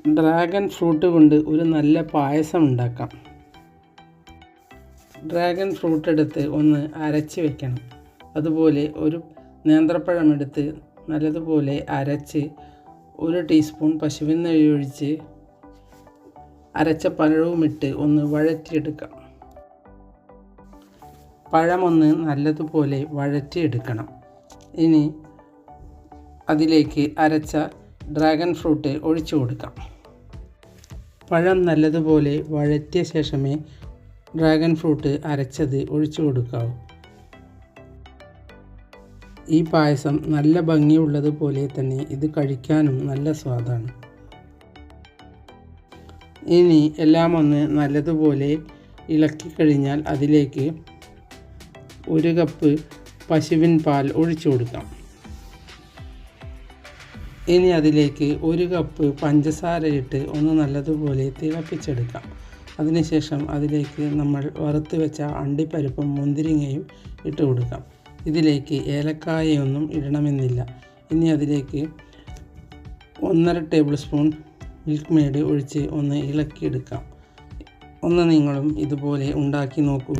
Dragon fruit കൊണ്ട് ഒരു നല്ല പായസം ഉണ്ടാക്കാം. ഡ്രാഗൺ ഫ്രൂട്ട് എടുത്ത് ഒന്ന് അരച്ച് വെക്കണം. അതുപോലെ ഒരു നേന്ത്രപ്പഴം എടുത്ത് നല്ലതുപോലെ അരച്ച് 1 ടീസ്പൂൺ പശുവിൻ നെയ്യ് ഒഴിച്ച് അരച്ച പഴവുമിട്ട് ഒന്ന് വഴറ്റിയെടുക്കാം. പഴമൊന്ന് നല്ലതുപോലെ വഴറ്റിയെടുക്കണം. ഇനി അതിലേക്ക് അരച്ച ഡ്രാഗൺ ഫ്രൂട്ട് ഒഴിച്ചു കൊടുക്കാം. പഴം നല്ലതുപോലെ വഴറ്റിയ ശേഷമേ ഡ്രാഗൺ ഫ്രൂട്ട് അരച്ചത് ഒഴിച്ചു കൊടുക്കാവൂ. ഈ പായസം നല്ല ഭംഗിയുള്ളതുപോലെ തന്നെ ഇത് കഴിക്കാനും നല്ല സ്വാദാണ്. ഇനി എല്ലാം ഒന്ന് നല്ലതുപോലെ ഇളക്കി കഴിഞ്ഞാൽ അതിലേക്ക് 1 കപ്പ് പശുവിൻ പാൽ ഒഴിച്ചു കൊടുക്കാം. ഇനി അതിലേക്ക് 1 കപ്പ് പഞ്ചസാര ഇട്ട് ഒന്ന് നല്ലതുപോലെ തിളപ്പിച്ചെടുക്കാം. അതിനുശേഷം അതിലേക്ക് നമ്മൾ വറുത്ത് വെച്ച അണ്ടിപ്പരിപ്പും മുന്തിരിങ്ങയും ഇട്ട് കൊടുക്കാം. ഇതിലേക്ക് ഏലക്കായൊന്നും ഇടണമെന്നില്ല. ഇനി അതിലേക്ക് 1.5 ടേബിൾ സ്പൂൺ മിൽക്ക് മെയ്ഡ് ഒഴിച്ച് ഒന്ന് ഇളക്കിയെടുക്കാം. ഒന്ന് നിങ്ങളും ഇതുപോലെ ഉണ്ടാക്കി നോക്കൂ.